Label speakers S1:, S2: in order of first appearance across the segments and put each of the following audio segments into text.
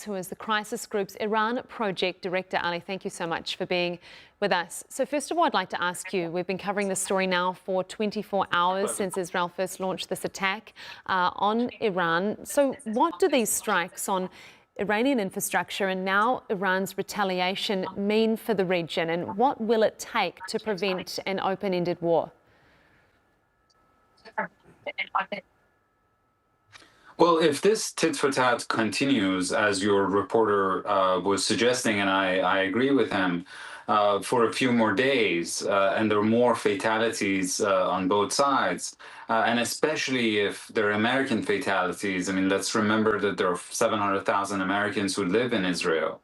S1: who is the Crisis Group's Iran Project Director. Ali, thank you so much for being with us. So first of all, I'd like to ask you, we've been covering this story now for 24 hours since Israel first launched this attack on Iran. So what do these strikes on Iranian infrastructure and now Iran's retaliation mean for the region, and what will it take to prevent an open-ended war?
S2: Well, if this tit for tat continues, as your reporter was suggesting, and I agree with him, for a few more days, and there are more fatalities on both sides, and especially if there are American fatalities. I mean, let's remember that there are 700,000 Americans who live in Israel.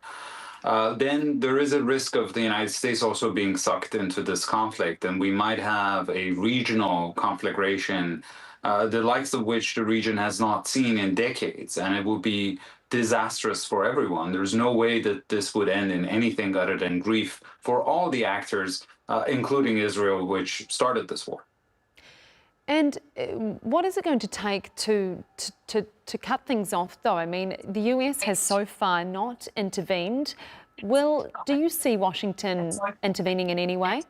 S2: Then there is a risk of the United States also being sucked into this conflict, and we might have a regional conflagration, the likes of which the region has not seen in decades, and it will be disastrous for everyone. There's no way that this would end in anything other than grief for all the actors, including Israel, which started this war.
S1: And what is it going to take to cut things off, though? I mean, the US has so far not intervened. Do you see Washington intervening in any way?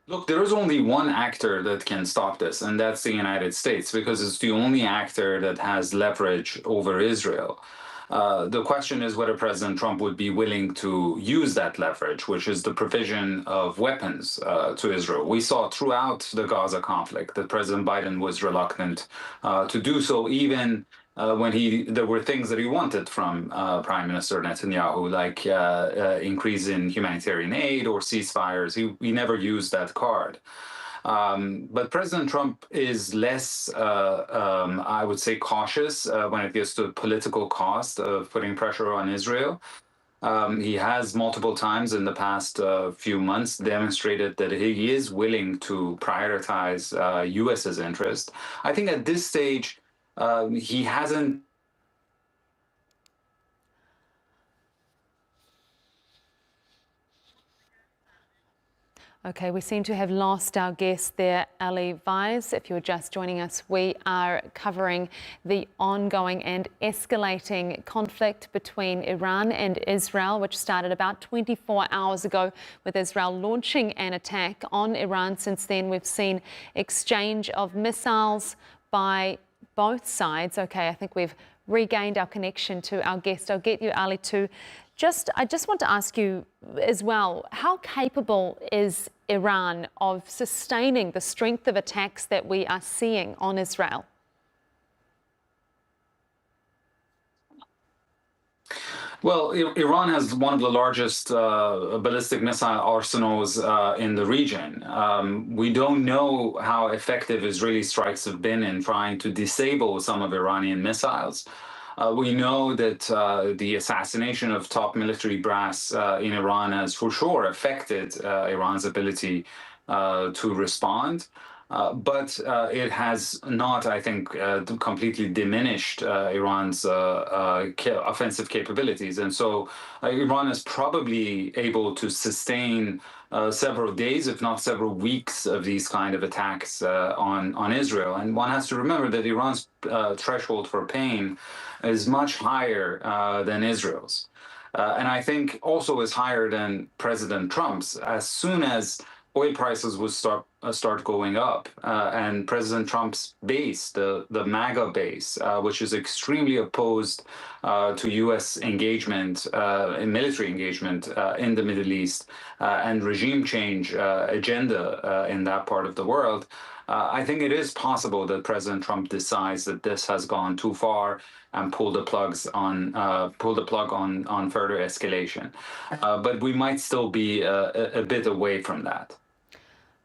S2: Look, there is only one actor that can stop this, and that's the United States, because it's the only actor that has leverage over Israel. The question is whether President Trump would be willing to use that leverage, which is the provision of weapons to Israel. We saw throughout the Gaza conflict that President Biden was reluctant to do so, even when there were things that he wanted from Prime Minister Netanyahu, like increase in humanitarian aid or ceasefires. He never used that card. But President Trump is less, I would say, cautious when it gets to the political cost of putting pressure on Israel. He has multiple times in the past few months demonstrated that he is willing to prioritize U.S.'s interest. I think at this stage, he hasn't.
S1: Okay, we seem to have lost our guest there, Ali Vaez. If you're just joining us, we are covering the ongoing and escalating conflict between Iran and Israel, which started about 24 hours ago with Israel launching an attack on Iran. Since then, we've seen exchange of missiles by both sides. Okay, I think we've regained our connection to our guest. I'll get you, Ali, to I just want to ask you as well, how capable is Iran of sustaining the strength of attacks that we are seeing on Israel?
S2: Well, Iran has one of the largest ballistic missile arsenals in the region. We don't know how effective Israeli strikes have been in trying to disable some of Iranian missiles. We know that the assassination of top military brass in Iran has for sure affected Iran's ability to respond. But it has not, I think, completely diminished Iran's offensive capabilities. And so Iran is probably able to sustain several days, if not several weeks, of these kind of attacks on Israel. And one has to remember that Iran's threshold for pain is much higher than Israel's. And I think also is higher than President Trump's. As soon as oil prices would start going up, and President Trump's base, the MAGA base, which is extremely opposed to U.S. engagement, military engagement in the Middle East, and regime change agenda in that part of the world, I think it is possible that President Trump decides that this has gone too far and pull the plug on further escalation. But we might still be a bit away from that.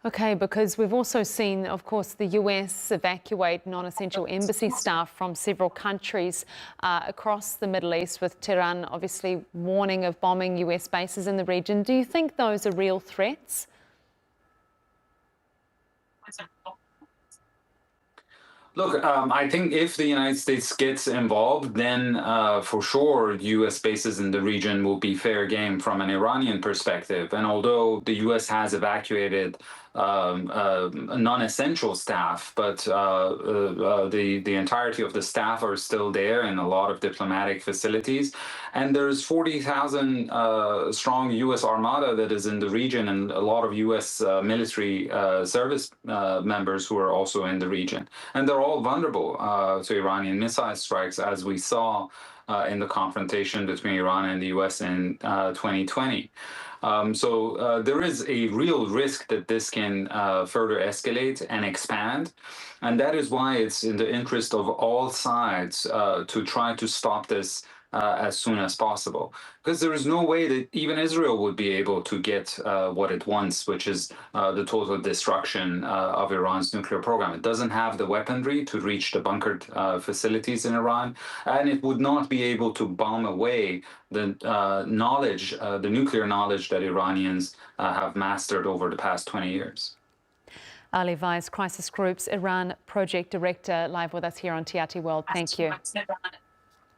S1: Okay, because we've also seen, of course, the US evacuate non-essential embassy staff from several countries across the Middle East, with Tehran obviously warning of bombing US bases in the region. Do you think those are real threats?
S2: Look, I think if the United States gets involved, then for sure U.S. bases in the region will be fair game from an Iranian perspective. And although the U.S. has evacuated non-essential staff, but the entirety of the staff are still there in a lot of diplomatic facilities. And there's 40,000 strong U.S. Armada that is in the region, and a lot of U.S. Military service members who are also in the region. And they're all vulnerable to Iranian missile strikes, as we saw in the confrontation between Iran and the U.S. in 2020. So there is a real risk that this can further escalate and expand. And that is why it's in the interest of all sides to try to stop this as soon as possible. Because there is no way that even Israel would be able to get what it wants, which is the total destruction of Iran's nuclear program. It doesn't have the weaponry to reach the bunkered facilities in Iran, and it would not be able to bomb away the knowledge, the nuclear knowledge that Iranians have mastered over the past 20 years.
S1: Ali Vaez, Crisis Group's Iran Project Director, live with us here on TRT World. Thank you.